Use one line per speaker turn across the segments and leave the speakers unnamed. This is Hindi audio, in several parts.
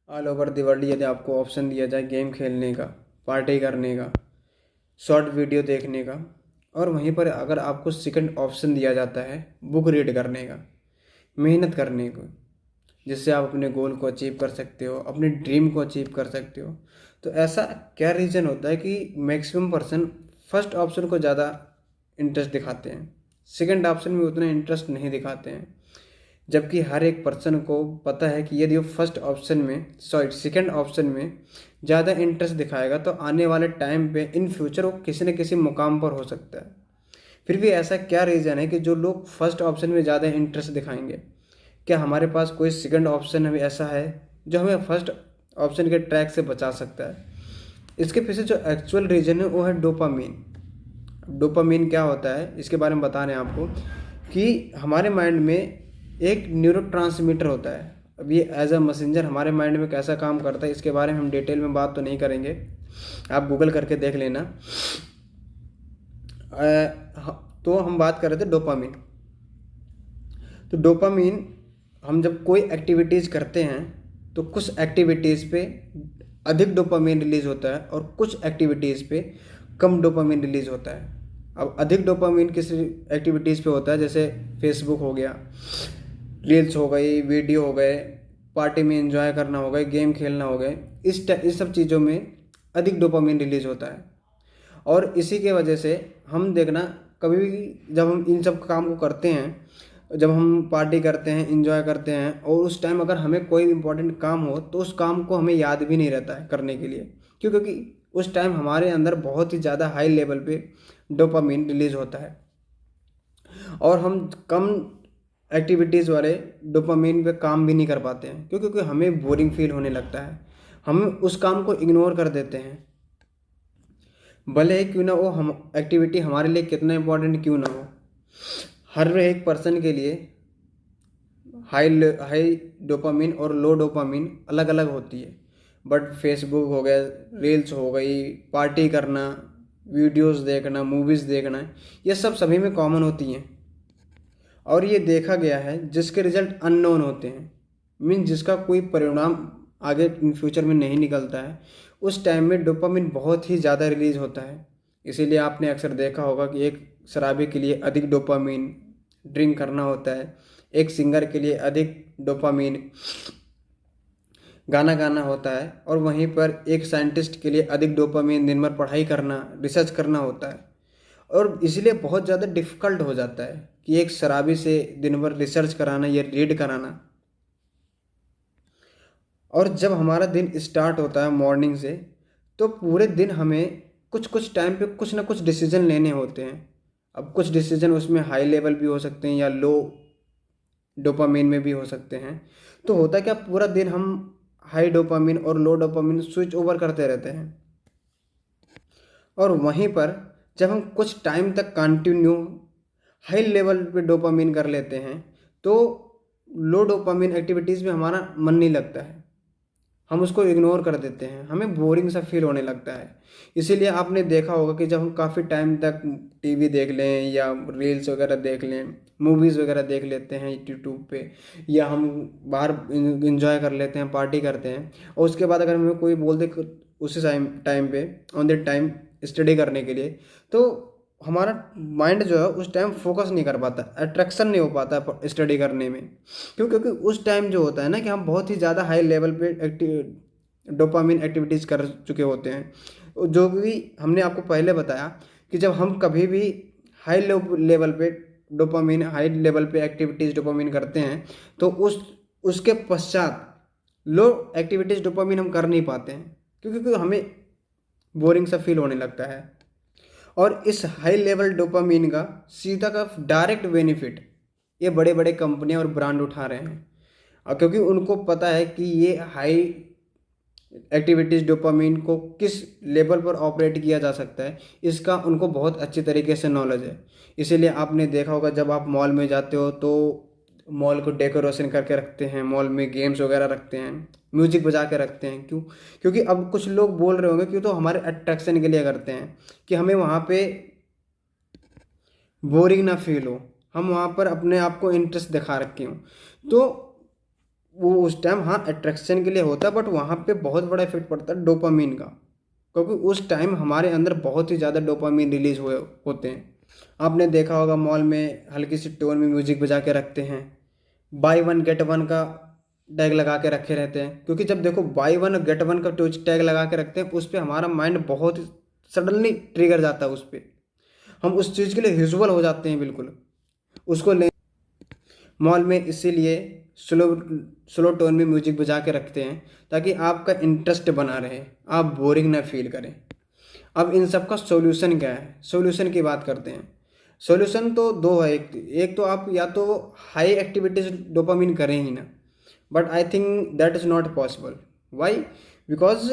ऑल ओवर द वर्ल्ड यदि आपको ऑप्शन दिया जाए गेम खेलने का, पार्टी करने का, शॉर्ट वीडियो देखने का, और वहीं पर अगर आपको सेकंड ऑप्शन दिया जाता है बुक रीड करने का, मेहनत करने को, जिससे आप अपने गोल को अचीव कर सकते हो, अपने ड्रीम को अचीव कर सकते हो, तो ऐसा क्या रीज़न होता है कि मैक्सिमम पर्सन फर्स्ट ऑप्शन को ज़्यादा इंटरेस्ट दिखाते हैं, सेकंड ऑप्शन में उतना इंटरेस्ट नहीं दिखाते हैं। जबकि हर एक पर्सन को पता है कि यदि वो फर्स्ट ऑप्शन में सेकंड ऑप्शन में ज़्यादा इंटरेस्ट दिखाएगा तो आने वाले टाइम पे इन फ्यूचर वो किसी न किसी मुकाम पर हो सकता है। फिर भी ऐसा क्या रीज़न है कि जो लोग फर्स्ट ऑप्शन में ज़्यादा इंटरेस्ट दिखाएंगे? क्या हमारे पास कोई सेकंड ऑप्शन अभी ऐसा है जो हमें फर्स्ट ऑप्शन के ट्रैक से बचा सकता है? इसके पीछे जो एक्चुअल रीज़न है वो है डोपामीन। डोपामीन क्या होता है इसके बारे में बता रहे हैं आपको कि हमारे माइंड में एक न्यूरोट्रांसमीटर होता है। अब ये एज अ मैसेंजर हमारे माइंड में कैसा काम करता है इसके बारे में हम डिटेल में बात तो नहीं करेंगे, आप गूगल करके देख लेना। तो हम बात कर रहे थे डोपामीन। तो डोपामीन, हम जब कोई एक्टिविटीज़ करते हैं तो कुछ एक्टिविटीज़ पे अधिक डोपामीन रिलीज होता है और कुछ एक्टिविटीज़ पे कम डोपामीन रिलीज होता है। अब अधिक डोपामीन किस एक्टिविटीज़ पे होता है, जैसे फेसबुक हो गया, रील्स हो गई, वीडियो हो गए, पार्टी में एंजॉय करना हो गए, गेम खेलना हो गए, इस सब चीज़ों में अधिक डोपामीन रिलीज होता है। और इसी के वजह से हम देखना, कभी भी जब हम इन सब काम को करते हैं, जब हम पार्टी करते हैं, इंजॉय करते हैं, और उस टाइम अगर हमें कोई इंपॉर्टेंट काम हो तो उस काम को हमें याद भी नहीं रहता है करने के लिए। क्यों? क्योंकि उस टाइम हमारे अंदर बहुत ही ज़्यादा हाई लेवल पे डोपामीन रिलीज होता है और हम कम एक्टिविटीज़ वाले डोपामीन पे काम भी नहीं कर पाते हैं। क्यों? क्योंकि हमें बोरिंग फील होने लगता है, हम उस काम को इग्नोर कर देते हैं, भले ही क्यों ना वो हम एक्टिविटी हमारे लिए कितना इम्पोर्टेंट क्यों ना हो। हर एक पर्सन के लिए हाई डोपामिन और लो डोपामिन अलग अलग होती है। बट फेसबुक हो गया, रील्स हो गई, पार्टी करना, वीडियोस देखना, मूवीज़ देखना, ये सब सभी में कॉमन होती हैं। और ये देखा गया है जिसके रिजल्ट अननोन होते हैं, मीन जिसका कोई परिणाम आगे इन फ्यूचर में नहीं निकलता है, उस टाइम में डोपामिन बहुत ही ज़्यादा रिलीज होता है। इसीलिए आपने अक्सर देखा होगा कि एक शराबी के लिए अधिक डोपामिन ड्रिंक करना होता है, एक सिंगर के लिए अधिक डोपामिन गाना गाना होता है, और वहीं पर एक साइंटिस्ट के लिए अधिक डोपामिन दिन भर पढ़ाई करना, रिसर्च करना होता है। और इसलिए बहुत ज़्यादा डिफ़िकल्ट हो जाता है कि एक शराबी से दिन भर रिसर्च कराना या रीड कराना। और जब हमारा दिन स्टार्ट होता है मॉर्निंग से, तो पूरे दिन हमें कुछ कुछ टाइम पे कुछ ना कुछ डिसीजन लेने होते हैं। अब कुछ डिसीजन उसमें हाई लेवल भी हो सकते हैं या लो डोपामिन में भी हो सकते हैं। तो होता क्या, पूरा दिन हम हाई डोपामिन और लो डोपामिन स्विच ओवर करते रहते हैं, और वहीं पर जब हम कुछ टाइम तक कंटिन्यू हाई लेवल पे डोपामिन कर लेते हैं तो लो डोपामिन एक्टिविटीज़ में हमारा मन नहीं लगता है, हम उसको इग्नोर कर देते हैं, हमें बोरिंग सा फील होने लगता है। इसीलिए आपने देखा होगा कि जब हम काफ़ी टाइम तक टीवी देख लें या रील्स वगैरह देख लें, मूवीज़ वगैरह देख लेते हैं यूट्यूब पे, या हम बाहर इंजॉय कर लेते हैं, पार्टी करते हैं, और उसके बाद अगर हमें कोई बोल दे उसी टाइम टाइम पे ऑन द टाइम स्टडी करने के लिए, तो हमारा माइंड जो है उस टाइम फोकस नहीं कर पाता, अट्रैक्शन नहीं हो पाता स्टडी करने में। क्यों? क्योंकि उस टाइम जो होता है ना कि हम बहुत ही ज़्यादा हाई लेवल पे डोपामिन एक्टिविटीज़ कर चुके होते हैं। जो भी हमने आपको पहले बताया कि जब हम कभी भी हाई लेवल पे डोपामिन, हाई लेवल पे एक्टिविटीज़ डोपामिन करते हैं तो उसके पश्चात लो एक्टिविटीज़ डोपामिन हम कर नहीं पाते हैं, क्योंकि हमें बोरिंग सा फील होने लगता है। और इस हाई लेवल डोपामीन का सीधा का डायरेक्ट बेनिफिट ये बड़े बड़े कंपनियां और ब्रांड उठा रहे हैं, और क्योंकि उनको पता है कि ये हाई एक्टिविटीज़ डोपामीन को किस लेवल पर ऑपरेट किया जा सकता है, इसका उनको बहुत अच्छी तरीके से नॉलेज है। इसीलिए आपने देखा होगा जब आप मॉल में जाते हो तो मॉल को डेकोरेशन करके रखते हैं, मॉल में गेम्स वगैरह रखते हैं, म्यूजिक बजा के रखते हैं। क्यों? क्योंकि अब कुछ लोग बोल रहे होंगे क्यों, तो हमारे अट्रैक्शन के लिए करते हैं कि हमें वहाँ पे बोरिंग ना फील हो, हम वहाँ पर अपने आप को इंटरेस्ट दिखा रखे हों। तो वो उस टाइम हाँ अट्रैक्शन के लिए होता है, बट वहाँ पे बहुत बड़ा इफेक्ट पड़ता है डोपामीन का, क्योंकि उस टाइम हमारे अंदर बहुत ही ज़्यादा डोपामीन रिलीज हुए होते हैं। आपने देखा होगा मॉल में हल्की सी टोन में म्यूजिक बजा के रखते हैं, बाई वन गेट वन का टैग लगा के रखे रहते हैं, क्योंकि जब देखो बाई वन गेट वन का टैग लगा के रखते हैं, उस पर हमारा माइंड बहुत सडनली ट्रिगर जाता है उस पर, हम उस चीज़ के लिए विजुअल हो जाते हैं बिल्कुल उसको ले। मॉल में इसीलिए स्लो स्लो टोन में म्यूजिक बजा के रखते हैं ताकि आपका इंटरेस्ट बना रहे, आप बोरिंग ना फील करें। अब इन सब का सॉल्यूशन क्या है, सॉल्यूशन की बात करते हैं। सॉल्यूशन तो दो है, एक तो आप या तो हाई एक्टिविटीज डोपामिन करें ही ना, but I think that is not possible. Why? Because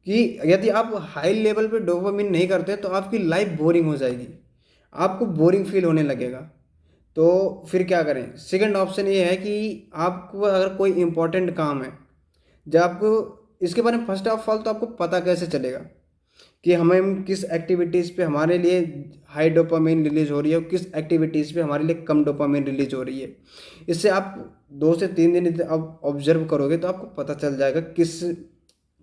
कि यदि आप हाई लेवल पे डोपामिन नहीं करते तो आपकी लाइफ बोरिंग हो जाएगी, आपको बोरिंग फील होने लगेगा। तो फिर क्या करें? सेकंड ऑप्शन ये है कि आपको अगर कोई इम्पोर्टेंट काम है, जब आपको इसके बारे में फर्स्ट ऑफ ऑल तो आपको पता कैसे चलेगा कि हमें किस एक्टिविटीज़ पे हमारे लिए हाई डोपामिन रिलीज हो रही है और किस एक्टिविटीज़ पे हमारे लिए कम डोपामिन रिलीज हो रही है। इससे आप 2 से 3 दिन आप ऑब्जर्व करोगे तो आपको पता चल जाएगा किस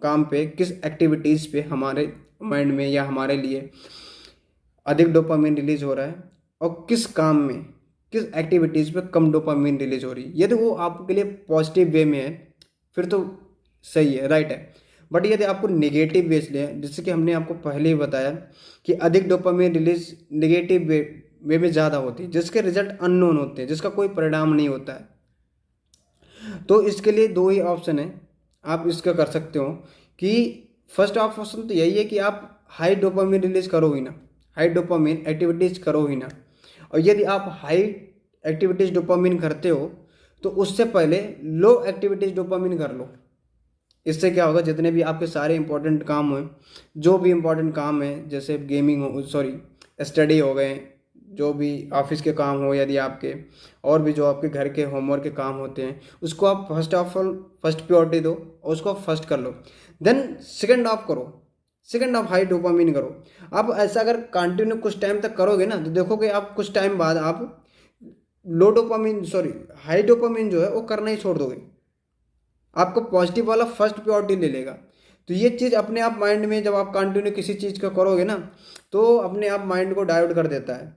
काम पे, किस एक्टिविटीज़ पे हमारे माइंड में या हमारे लिए अधिक डोपामिन रिलीज हो रहा है और किस काम में, किस एक्टिविटीज़ पे कम डोपामिन रिलीज हो रही है। यदि वो आपके लिए पॉजिटिव वे में है फिर तो सही है, राइट है। बट यदि आपको नेगेटिव वे से लें, जैसे कि हमने आपको पहले ही बताया कि अधिक डोपामिन रिलीज नेगेटिव वे में ज़्यादा होती है, जिसके रिजल्ट अननोन होते हैं, जिसका कोई परिणाम नहीं होता है। तो इसके लिए दो ही ऑप्शन है, आप इसका कर सकते हो कि फर्स्ट ऑप्शन तो यही है कि आप हाई डोपामिन रिलीज करो ही ना, हाई डोपामिन एक्टिविटीज करो ही ना। और यदि आप हाई एक्टिविटीज डोपामिन करते हो तो उससे पहले लो एक्टिविटीज डोपामिन कर लो। इससे क्या होगा, जितने भी आपके सारे इंपॉर्टेंट काम हो, जो भी इंपॉर्टेंट काम है, जैसे गेमिंग हो, सॉरी स्टडी हो गए, जो भी ऑफिस के काम हो यदि आपके, और भी जो आपके घर के होमवर्क के काम होते हैं, उसको आप first of all first purity दो और उसको आप फर्स्ट कर लो। देन सेकंड ऑफ करो, सेकंड ऑफ हाई डोपामिन करो। आप ऐसा अगर कंटिन्यू कुछ टाइम तक करोगे ना तो देखोगे आप कुछ टाइम बाद आप लो डोपामिन सॉरी हाई डोपामिन जो है वो करना ही छोड़ दोगे, आपको पॉजिटिव वाला फर्स्ट प्योरिटी ले लेगा। तो ये चीज़ अपने आप माइंड में जब आप कंटिन्यू किसी चीज़ का करोगे ना तो अपने आप माइंड को डाइवर्ट कर देता है।